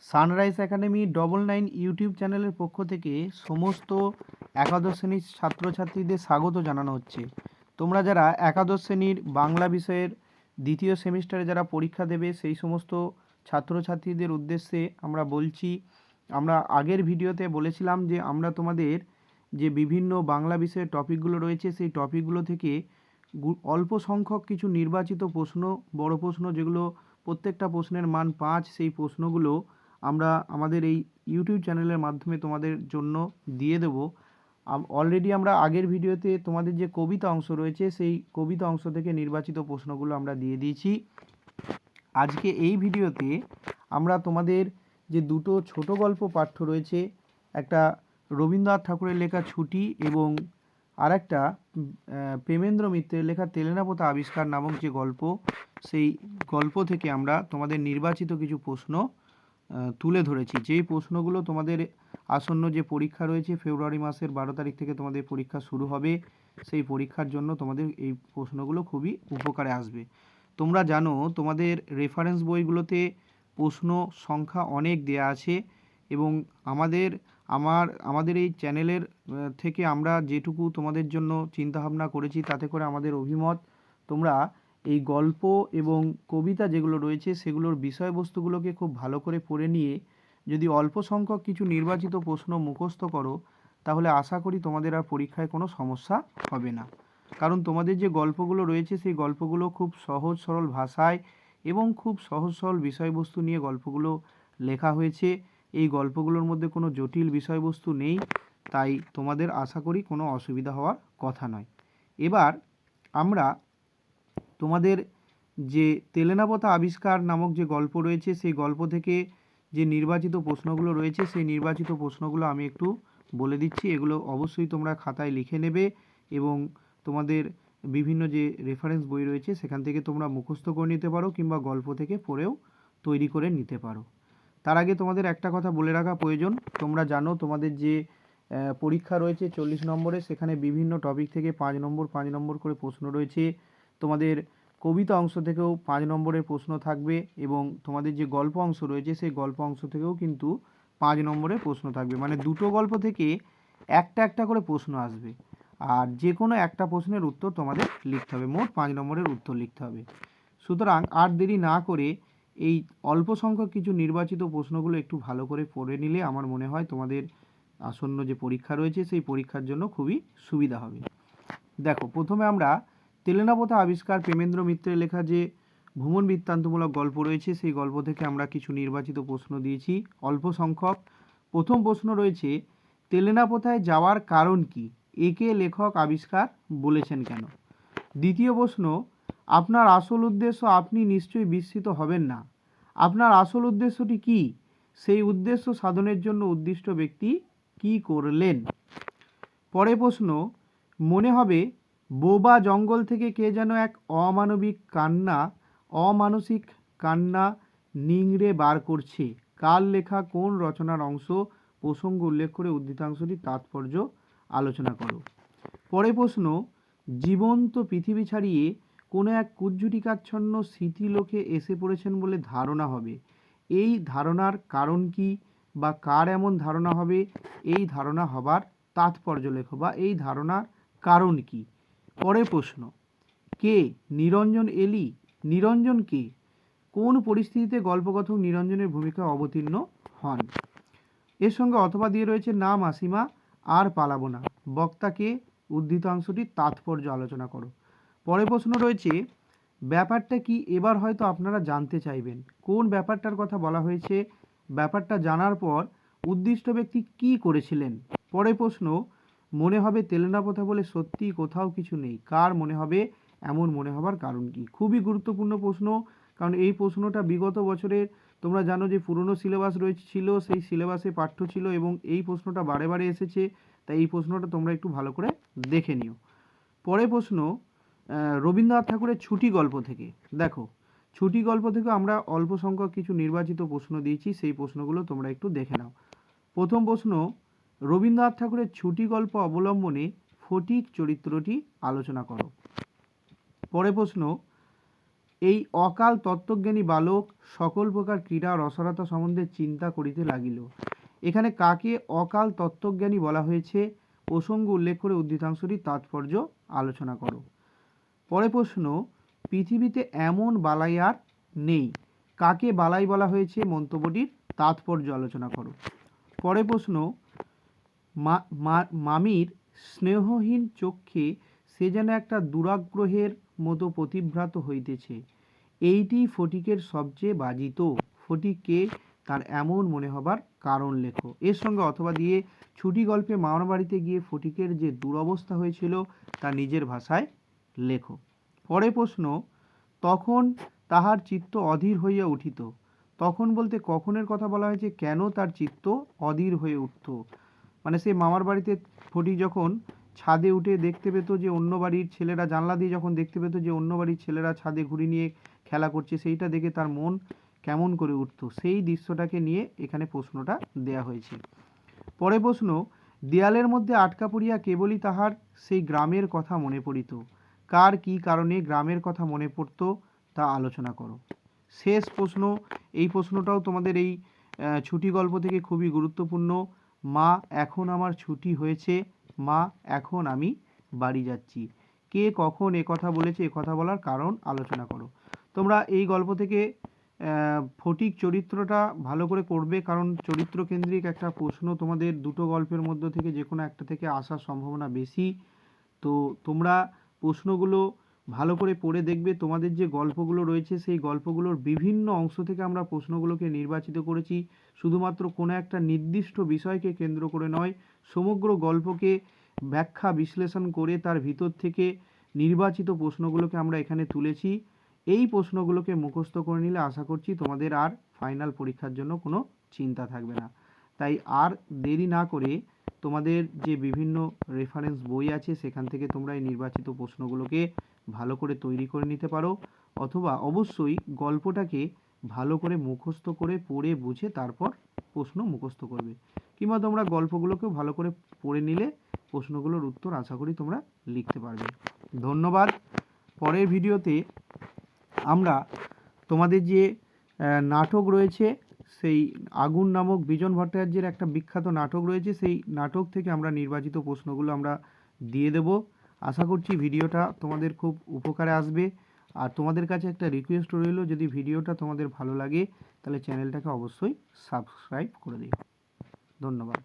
Sunrise academy 99 YouTube চ্যানেলের পক্ষ থেকে সমস্ত একাদশ শ্রেণীর ছাত্রছাত্রীদের স্বাগত জানানো হচ্ছে। তোমরা যারা একাদশ শ্রেণীর বাংলা বিষয়ের দ্বিতীয় সেমিস্টারে যারা পরীক্ষা দেবে সেই সমস্ত ছাত্রছাত্রীদের উদ্দেশ্যে আমরা বলছি, আমরা আগের ভিডিওতে বলেছিলাম যে আমরা তোমাদের যে বিভিন্ন বাংলা বিষয়ের টপিকগুলো রয়েছে সেই টপিকগুলো থেকে অল্প সংখ্যক কিছু নির্বাচিত প্রশ্ন, বড় প্রশ্ন যেগুলো প্রত্যেকটা প্রশ্নের মান 5, সেই প্রশ্নগুলো আমরা আমাদের এই ইউটিউব চ্যানেলের মাধ্যমে তোমাদের জন্য দিয়ে দেবো। অলরেডি আমরা আগের ভিডিওতে তোমাদের যে কবিতা অংশ রয়েছে সেই কবিতা অংশ থেকে নির্বাচিত প্রশ্নগুলো আমরা দিয়ে দিয়েছি। আজকে এই ভিডিওতে আমরা তোমাদের যে দুটো ছোট গল্প পাঠ্য রয়েছে, একটা রবীন্দ্রনাথ ঠাকুরের লেখা ছুটি এবং আর একটা প্রেমেন্দ্র মিত্রের লেখা তেলেনাপোতা আবিষ্কার নামক যে গল্প, সেই গল্প থেকে আমরা তোমাদের নির্বাচিত কিছু প্রশ্ন তুলে ধরেছি। যেই প্রশ্নগুলো তোমাদের আসন্ন যে পরীক্ষা রয়েছে ফেব্রুয়ারি মাসের 12 তারিখ থেকে তোমাদের পরীক্ষা শুরু হবে, সেই পরীক্ষার জন্য তোমাদের এই প্রশ্নগুলো খুবই উপকারে আসবে। তোমরা জানো তোমাদের রেফারেন্স বইগুলোতে প্রশ্ন সংখ্যা অনেক দেয়া আছে এবং আমাদের এই চ্যানেলের থেকে আমরা যেটুকু তোমাদের জন্য চিন্তাভাবনা করেছি তাতে করে আমাদের অভিমত, তোমরা এই গল্প এবং কবিতা যেগুলো রয়েছে সেগুলোর বিষয়বস্তুগুলোকে খুব ভালো করে পড়ে নিয়ে যদি অল্প সংখ্যক কিছু নির্বাচিত প্রশ্ন মুখস্থ করো তাহলে আশা করি তোমাদের আর পরীক্ষায় কোনো সমস্যা হবে না। কারণ তোমাদের যে গল্পগুলো রয়েছে সেই গল্পগুলো খুব সহজ সরল ভাষায় এবং খুব সহজ সরল বিষয়বস্তু নিয়ে গল্পগুলো লেখা হয়েছে। এই গল্পগুলোর মধ্যে কোনো জটিল বিষয়বস্তু নেই, তাই তোমাদের আশা করি কোনো অসুবিধা হওয়ার কথা নয়। এবার আমরা তোমাদের যে তেলেনাপোতা আবিষ্কার নামক যে গল্প রয়েছে সেই গল্প থেকে যে নির্বাচিত প্রশ্নগুলো রয়েছে সেই নির্বাচিত প্রশ্নগুলো আমি একটু বলে দিচ্ছি। এগুলো অবশ্যই তোমরা খাতায় লিখে নেবে এবং তোমাদের বিভিন্ন যে রেফারেন্স বই রয়েছে সেখান থেকে তোমরা মুখস্থ করে নিতে পারো কিংবা গল্প থেকে পড়েও তৈরি করে নিতে পারো। তার আগে তোমাদের একটা কথা বলে রাখা প্রয়োজন, তোমরা জানো তোমাদের যে পরীক্ষা রয়েছে 40 নম্বরে, সেখানে বিভিন্ন টপিক থেকে 5 নম্বর করে প্রশ্ন রয়েছে। তোমাদের কবিতা অংশ থেকেও 5 নম্বরের প্রশ্ন থাকবে এবং তোমাদের যে গল্প অংশ রয়েছে সেই গল্প অংশ থেকেও কিন্তু 5 নম্বরের প্রশ্ন থাকবে। মানে দুটো গল্প থেকে একটা করে প্রশ্ন আসবে আর যে কোনো একটা প্রশ্নের উত্তর তোমাদের লিখতে হবে, মোট 5 নম্বরের উত্তর লিখতে হবে। সুতরাং আর দেরি না করে এই অল্প সংখ্যক কিছু নির্বাচিত প্রশ্নগুলো একটু ভালো করে পড়ে নিলে আমার মনে হয় তোমাদের আসন্ন যে পরীক্ষা রয়েছে সেই পরীক্ষার জন্য খুবই সুবিধা হবে। দেখো, প্রথমে আমরা তেলেনাপোতা আবিষ্কার প্রেমেন্দ্র মিত্রের লেখা যে ভ্রমণ বৃত্তান্তমূলক গল্প রয়েছে সেই গল্প থেকে আমরা কিছু নির্বাচিত প্রশ্ন দিয়েছি অল্প সংখ্যক। প্রথম প্রশ্ন রয়েছে, তেলেনাপোতায় যাওয়ার কারণ কি, একে লেখক আবিষ্কার বলেছেন কেন? দ্বিতীয় প্রশ্ন, আপনার আসল উদ্দেশ্য আপনি নিশ্চয়ই বিস্মিত হবেন না, আপনার আসল উদ্দেশ্যটি কি, সেই উদ্দেশ্য সাধনের জন্য উদ্দিষ্ট ব্যক্তি কি করলেন? পরের প্রশ্ন, মনে হবে বোবা জঙ্গল থেকে কে যেন এক অমানসিক কান্না নিংড়ে বার করছে, কার লেখা কোন রচনার অংশ, প্রসঙ্গ উল্লেখ করে উদ্ধৃতাংশটির তাৎপর্য আলোচনা করো। পরের প্রশ্ন, জীবন্ত পৃথিবী ছাড়িয়ে কোনো এক কুজ্ঝটিকাচ্ছন্ন স্মৃতিলোকে এসে পড়েছেন বলে ধারণা হবে, এই ধারণার কারণ কি বা কার এমন ধারণা হবে, এই ধারণা হবার তাৎপর্য লেখো বা এই ধারণার কারণ কি। পরের প্রশ্ন, কে নিরঞ্জন এলি, নিরঞ্জন কে, কোন পরিস্থিতিতে গল্পকথক নিরঞ্জনের ভূমিকায় অবতীর্ণ হন? এর সঙ্গে অথবা দিয়ে রয়েছে না মাসিমা আর পালাবো না, বক্তাকে, উদ্ধৃতাংশটির তাৎপর্য আলোচনা করো। পরের প্রশ্ন রয়েছে, ব্যাপারটা কি, এবার হয়তো আপনারা জানতে চাইবেন কোন ব্যাপারটার কথা বলা হয়েছে, ব্যাপারটা জানার পর উদ্দিষ্ট ব্যক্তি কি করেছিলেন। পরের প্রশ্ন, মনে হবে তেলেনাপোতা বলে সত্যি কোথাও কিছু নেই, কার মনে হবে, এমন মনে হবার কারণ কি? খুবই গুরুত্বপূর্ণ প্রশ্ন, কারণ এই প্রশ্নটা বিগত বছরের তোমরা জানো যে পুরনো সিলেবাস ছিল সেই সিলেবাসে পাঠ্য ছিল এবং এই প্রশ্নটা বারে বারে এসেছে, তাই এই প্রশ্নটা তোমরা একটু ভালো করে দেখে নিও। পরের প্রশ্ন, রবীন্দ্রনাথ ঠাকুরের ছুটি গল্প থেকে। দেখো, ছুটি গল্প থেকে আমরা অল্প সংখ্যক কিছু নির্বাচিত প্রশ্ন দিয়েছি, সেই প্রশ্নগুলো তোমরা একটু দেখে নাও। প্রথম প্রশ্ন, রবীন্দ্রনাথ ঠাকুরের ছুটি গল্প অবলম্বনে ফটিক চরিত্রটি আলোচনা করো। পরের প্রশ্ন, এই অকাল তত্ত্বজ্ঞানী বালক সকল প্রকার ক্রীড়া রসরতা সম্বন্ধে চিন্তা করিতে লাগিল। এখানে কাকে অকাল তত্ত্বজ্ঞানী বলা হয়েছে? প্রসঙ্গ উল্লেখ করে উদ্ধৃতাংশটির তাৎপর্য আলোচনা করো। পরে প্রশ্ন, পৃথিবীতে এমন বালাই আর নেই। কাকে বালাই বলা হয়েছে? মন্তব্যটির তাৎপর্য আলোচনা করো। পরে প্রশ্ন, মামির স্নেহহীন চক্ষে সে যেন একটা দুরাগ্রহের মতো প্রতিভ্রাত হইতেছে। এইটি ফটিকের সবচেয়ে বাজিত। ফটিককে তার এমন মনে হবার কারণ লেখো। এর সঙ্গে অথবা দিয়ে ছুটি গল্পে মামার বাড়িতে গিয়ে ফটিকের যে দুরবস্থা হয়েছিল তা নিজের ভাষায় লেখো। পরে প্রশ্ন, তখন তাহার চিত্ত অধীর হইয়া উঠিত। তখন বলতে কখনের কথা বলা হয়েছে, কেন তার চিত্ত অধীর হয়ে উঠত? মানে সে মামার বাড়িতে ফটিক যখন ছাদে উঠে দেখতে পেত যে অন্য বাড়ির ছেলেরা, জানলা দিয়ে যখন দেখতে পেত যে অন্য বাড়ির ছেলেরা ছাদে ঘুড়ি নিয়ে খেলা করছে, সেইটা দেখে তার মন কেমন করে উঠত, সেই দৃশ্যটাকে নিয়ে এখানে প্রশ্নটা দেয়া হয়েছে। পরে প্রশ্ন, দেয়ালের মধ্যে আটকা পড়িয়া কেবলই তাহার সেই গ্রামের কথা মনে পড়িত। কার কি কারণে গ্রামের কথা মনে পড়ত তা আলোচনা করো। শেষ প্রশ্ন, এই প্রশ্নটাও তোমাদের এই ছুটি গল্প থেকে খুবই গুরুত্বপূর্ণ। মা, এখন আমার ছুটি হয়েছে। মা, এখন আমি বাড়ি যাচ্ছি। কে কখন কথা বলেছে, কথা বলার কারণ আলোচনা করো। তোমরা এই গল্প থেকে ফটিক চরিত্রটা ভালো করে করবে, কারণ চরিত্র কেন্দ্রিক একটা প্রশ্ন তোমাদের দুটো গল্পের মধ্যে থেকে যে কোনো একটা থেকে আসার সম্ভাবনা বেশি। তো তোমরা প্রশ্নগুলো ভালো করে পড়ে দেখবে। তোমাদের যে গল্পগুলো রয়েছে সেই গল্পগুলোর বিভিন্ন অংশ থেকে আমরা প্রশ্নগুলোকে নির্বাচিত করেছি। শুধুমাত্র কোনো একটা নির্দিষ্ট বিষয়কে কেন্দ্র করে নয়, সমগ্র গল্পকে ব্যাখ্যা বিশ্লেষণ করে তার ভিতর থেকে নির্বাচিত প্রশ্নগুলোকে আমরা এখানে তুলেছি। এই প্রশ্নগুলোকে মুখস্থ করে নিলে আশা করছি তোমাদের আর ফাইনাল পরীক্ষার জন্য কোনো চিন্তা থাকবে না। তাই আর দেরি না করে তোমাদের যে বিভিন্ন রেফারেন্স বই আছে সেখান থেকে তোমরা এই নির্বাচিত প্রশ্নগুলোকে ভালো করে তৈরি করে নিতে পারো, অথবা অবশ্যই গল্পটাকে ভালো করে মুখস্থ করে পড়ে বুঝে তারপর প্রশ্ন মুখস্থ করবে, কিংবা তোমরা গল্পগুলোকেও ভালো করে পড়ে নিলে প্রশ্নগুলোর উত্তর আশা করি তোমরা লিখতে পারবে। ধন্যবাদ। পরের ভিডিওতে আমরা তোমাদের যে নাটক রয়েছে, সেই আগুন নামক বিজন ভট্টাচার্যের একটা বিখ্যাত নাটক রয়েছে, সেই নাটক থেকে আমরা নির্বাচিত প্রশ্নগুলো আমরা দিয়ে দেব। আশা করছি ভিডিওটা তোমাদের খুব উপকারে আসবে। আর তোমাদের কাছে একটা রিকোয়েস্ট রইল, যদি ভিডিওটা তোমাদের ভালো লাগে তাহলে চ্যানেলটাকে অবশ্যই সাবস্ক্রাইব করে দিও। ধন্যবাদ।